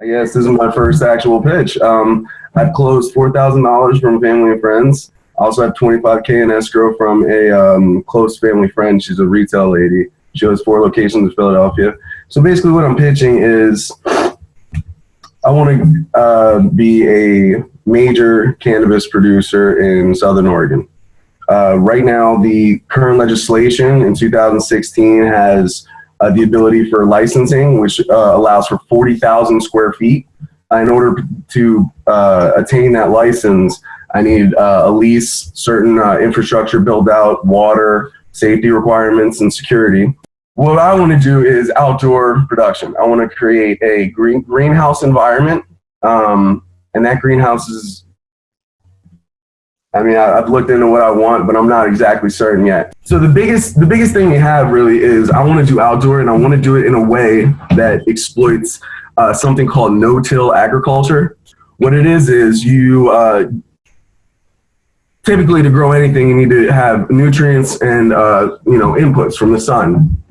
Yes, this is my first actual pitch. I've closed $4,000 from family and friends. I also have 25K in escrow from a close family friend. She's a retail lady. She has 4 locations in Philadelphia. So basically, what I'm pitching is I want to be a major cannabis producer in Southern Oregon. Right now, the current legislation in 2016 has the ability for licensing, which allows for 40,000 square feet. In order to attain that license, I need a lease, certain infrastructure build out, water, safety requirements, and security. What I want to do is outdoor production. I want to create a greenhouse environment, and that greenhouse is, I've looked into what I want, but I'm not exactly certain yet. So the biggest thing we have really is I want to do outdoor, and I want to do it in a way that exploits something called no-till agriculture. What it is you typically, to grow anything, you need to have nutrients and inputs from the sun.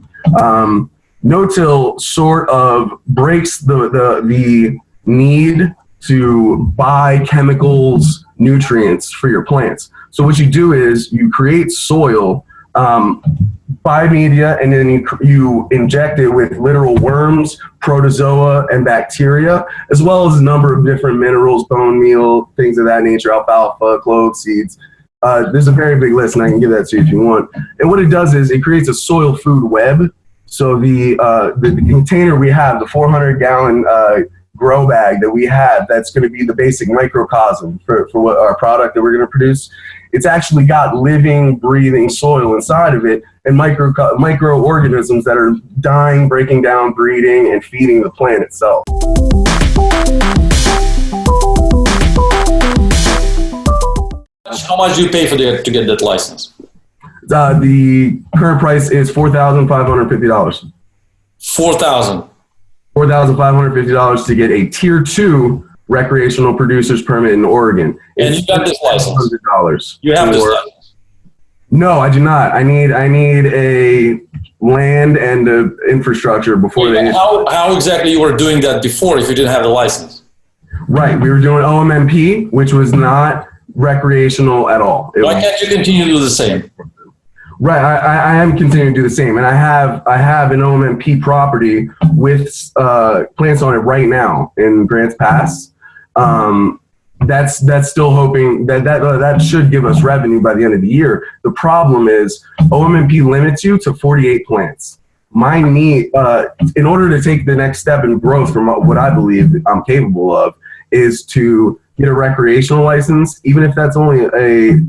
No-till sort of breaks the need to buy chemicals, nutrients for your plants. So what you do is you create soil by media, and then you inject it with literal worms, protozoa, and bacteria, as well as a number of different minerals, bone meal, things of that nature, alfalfa, clove seeds. There's a very big list, and I can give that to you if you want. And what it does is it creates a soil food web. So the container we have, the 400-gallon grow bag that we have, that's going to be the basic microcosm for what our product that we're going to produce. It's actually got living, breathing soil inside of it, and microorganisms that are dying, breaking down, breeding, and feeding the plant itself. How much do you pay to get that license? The current price is $4,550. $4,550 to get a Tier 2 recreational producer's permit in Oregon. And you got this license? $100. You have this license? No, I do not. I need a land and infrastructure before they. How exactly you were doing that before if you didn't have the license? Right, we were doing OMMP, which was not recreational at all. Why can't you continue to do the same? Right, I am continuing to do the same, and I have an OMMP property with plants on it right now in Grants Pass. That's still hoping that should give us revenue by the end of the year. The problem is OMMP limits you to 48 plants. My need, in order to take the next step in growth from what I believe I'm capable of, is to get a recreational license, even if that's only a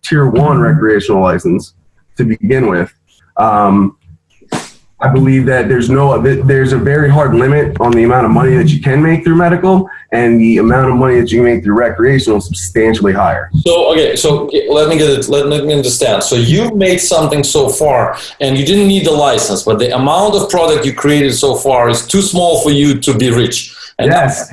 Tier 1 recreational license to begin with. I believe that there's a very hard limit on the amount of money that you can make through medical, and the amount of money that you can make through recreational is substantially higher. So let me understand. So you've made something so far, and you didn't need the license, but the amount of product you created so far is too small for you to be rich. And yes.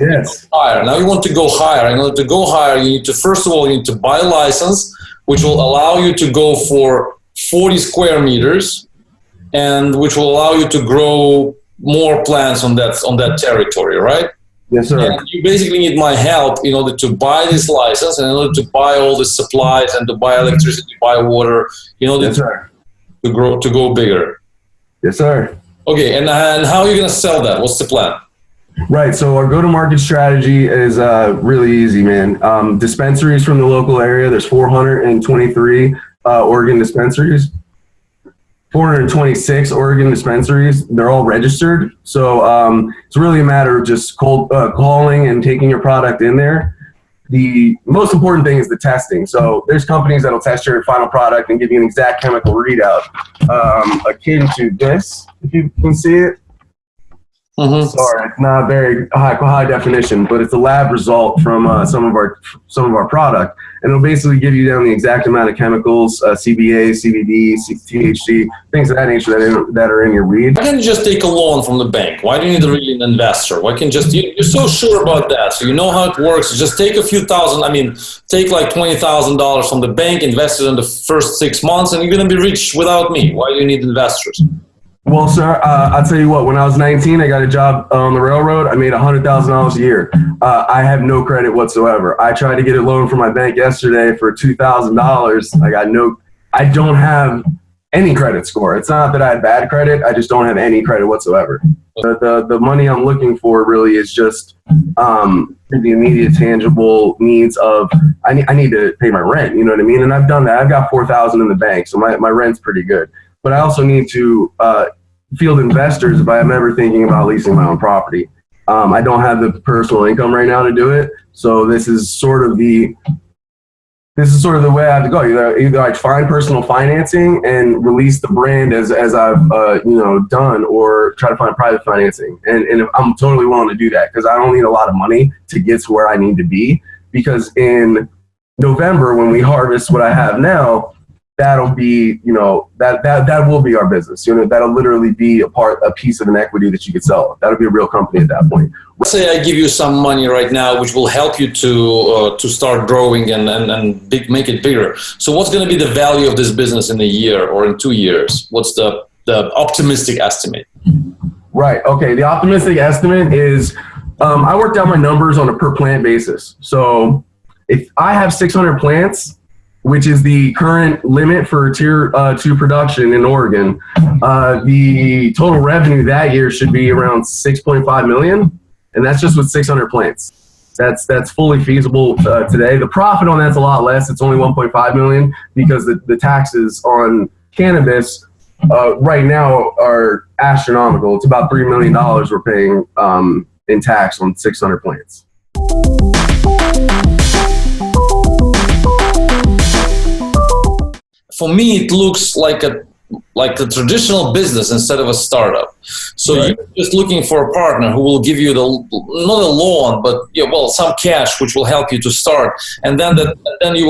Higher. Now you want to go higher. In order to go higher, you need to, first of all, you need to buy a license, which will allow you to go for 40 square meters, and which will allow you to grow more plants on that territory, right? Yes, sir. And you basically need my help in order to buy this license, and in order to buy all the supplies, and to buy electricity, buy water, in order to go bigger. Yes, sir. Okay, and how are you going to sell that? What's the plan? Right, so our go-to-market strategy is really easy, man. Dispensaries from the local area, there's 423 Oregon dispensaries. 426 Oregon dispensaries. They're all registered. So it's really a matter of just calling and taking your product in there. The most important thing is the testing. So there's companies that'll test your final product and give you an exact chemical readout, akin to this, if you can see it. Mm-hmm. Sorry, it's not very high definition, but it's a lab result from some of our product, and it'll basically give you down the exact amount of chemicals, CBA, CBD, THC, things of that nature that are in your weed. Why can't you just take a loan from the bank? Why do you need really an investor? Why can't you're so sure about that, so you know how it works. Just take a few thousand. Take like $20,000 from the bank, invest it in the first 6 months, and you're gonna be rich without me. Why do you need investors? Well, sir, I'll tell you what, when I was 19, I got a job on the railroad. I made $100,000 a year. I have no credit whatsoever. I tried to get a loan from my bank yesterday for $2,000. I don't have any credit score. It's not that I have bad credit. I just don't have any credit whatsoever. The money I'm looking for really is just the immediate tangible needs of, I need to pay my rent. You know what I mean? And I've done that. I've got $4,000 in the bank. So my rent's pretty good. But I also need to field investors if I am ever thinking about leasing my own property. I don't have the personal income right now to do it, so this is sort of the way I have to go. Either I find personal financing and release the brand as I've done, or try to find private financing. And I'm totally willing to do that because I don't need a lot of money to get to where I need to be. Because in November, when we harvest what I have now, that'll be, that will be our business. That'll literally be a piece of an equity that you could sell. That'll be a real company at that point. Let's say I give you some money right now, which will help you to start growing and make it bigger. So what's going to be the value of this business in a year or in 2 years? What's the optimistic estimate? Right. Okay. The optimistic estimate is, I worked out my numbers on a per plant basis. So if I have 600 plants, which is the current limit for tier 2 production in Oregon, the total revenue that year should be around 6.5 million. And that's just with 600 plants. That's fully feasible today. The profit on that's a lot less. It's only 1.5 million because the taxes on cannabis right now are astronomical. It's about $3 million we're paying in tax on 600 plants. For me, it looks like a traditional business instead of a startup. So right. You're just looking for a partner who will give you not a loan, but some cash, which will help you to start, and then you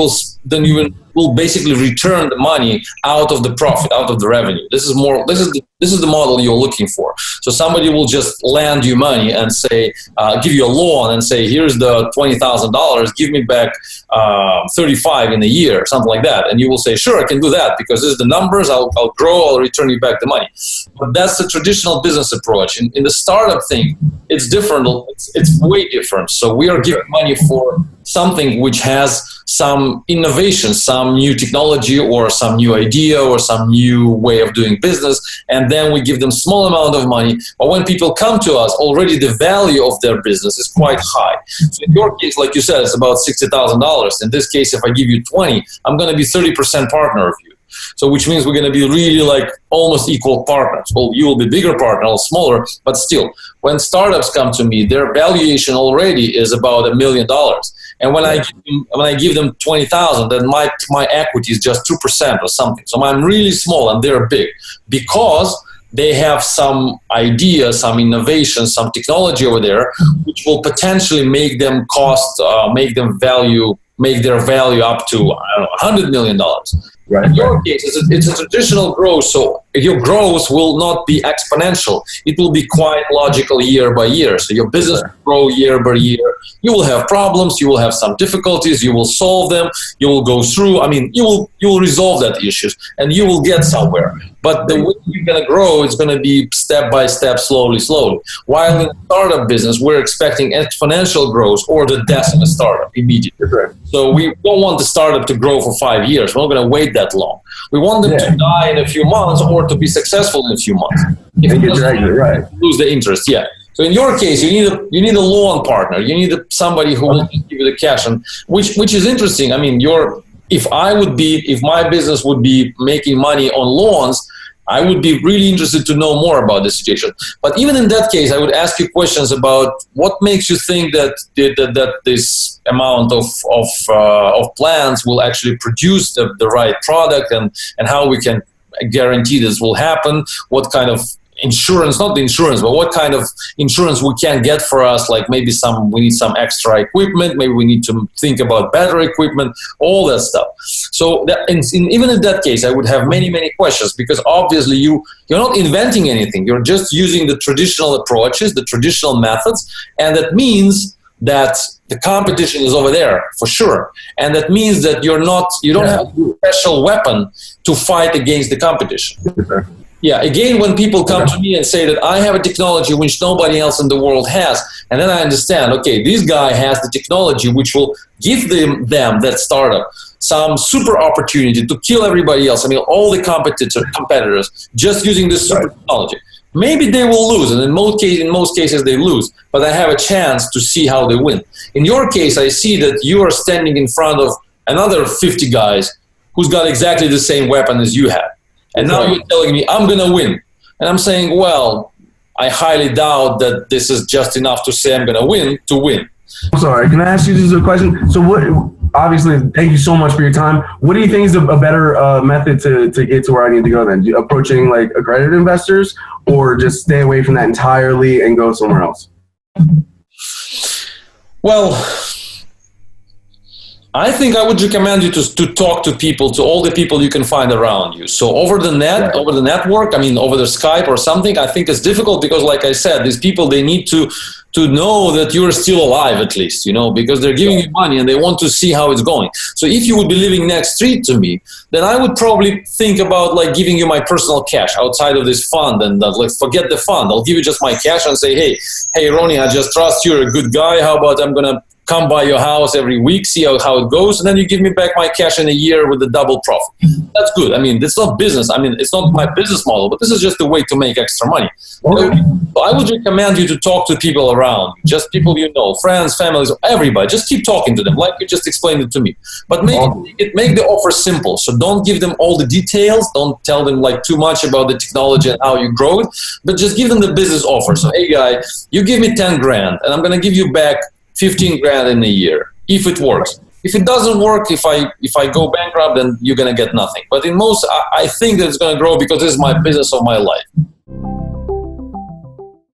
will basically return the money out of the profit, out of the revenue. This is the model you're looking for. So somebody will just lend you money and say, give you a loan and say, here's the $20,000, give me back 35 in a year, something like that. And you will say, sure, I can do that because this is the numbers. I'll grow. I'll return you back the money. But that's the traditional business approach. In the startup thing, it's different. It's way different. So we are giving money for something which has some innovation, some new technology or some new idea or some new way of doing business, and then we give them small amount of money. But when people come to us, already the value of their business is quite high. So in your case, like you said, it's about $60,000. In this case, if I give you 20, I'm going to be 30% partner of you. So which means we're going to be really like almost equal partners. Well, you will be bigger partner or smaller, but still, when startups come to me, their valuation already is about $1 million. And when I give them 20,000, then my equity is just 2% or something. So I'm really small and they're big because they have some idea, some innovation, some technology over there, which will potentially make them make their value up to $100 million. Right. In your case, it's a traditional growth, so your growth will not be exponential. It will be quite logical year by year. So your business will grow year by year. You will have problems. You will have some difficulties. You will solve them. You will go through. You will resolve that issues, and you will get somewhere. But the way you're going to grow is going to be step by step, slowly. While in the startup business, we're expecting exponential growth or the death of a startup immediately. Right. So we don't want the startup to grow for 5 years. We're not going to wait that long. We want them to die in a few months or to be successful in a few months. If lose the interest, So in your case, you need a loan partner. You need somebody who will give you the cash, and which is interesting. If my business would be making money on loans, I would be really interested to know more about the situation. But even in that case, I would ask you questions about what makes you think that this amount of plants will actually produce the right product, and how we can guarantee this will happen. What kind of insurance, not the insurance, but what kind of insurance we can get for us, like maybe we need some extra equipment, maybe we need to think about better equipment, all that stuff. So even in that case, I would have many questions, because obviously you're not inventing anything. You're just using the traditional approaches, the traditional methods, and that means that the competition is over there for sure. And that means that you don't have a special weapon to fight against the competition. Yeah, again, when people come to me and say that I have a technology which nobody else in the world has, and then I understand, okay, this guy has the technology which will give them that startup some super opportunity to kill everybody else. I mean, all the competitors just using this super technology. Maybe they will lose, and in most cases they lose, but I have a chance to see how they win. In your case, I see that you are standing in front of another 50 guys who's got exactly the same weapon as you have. And now you're telling me I'm going to win. And I'm saying, well, I highly doubt that this is just enough to say I'm going to win. I'm sorry, can I ask you just a question? So what, obviously, thank you so much for your time. What do you think is a better method to get to where I need to go then? Approaching like accredited investors, or just stay away from that entirely and go somewhere else? Well, I think I would recommend you to talk to people, to all the people you can find around you. So over the net, over the network, I mean, over the Skype or something, I think it's difficult because, like I said, these people, they need to know that you're still alive at least, you know, because they're giving you money and they want to see how it's going. So if you would be living next street to me, then I would probably think about like giving you my personal cash outside of this fund, and like forget the fund. I'll give you just my cash and say, hey, Ronnie, I just trust you're a good guy. How about I'm going to come by your house every week, see how it goes, and then you give me back my cash in a year with a double profit. That's good. I mean, it's not business. I mean, it's not my business model, but this is just a way to make extra money. Okay. So I would recommend you to talk to people around you, just people you know, friends, families, everybody. Just keep talking to them, like you just explained it to me. But make the offer simple. So don't give them all the details. Don't tell them like too much about the technology and how you grow it, but just give them the business offer. So, hey, guy, you give me 10 grand, and I'm going to give you back 15 grand in a year, if it works. If it doesn't work, if I go bankrupt, then you're going to get nothing. But in most, I think that it's going to grow because this is my business of my life.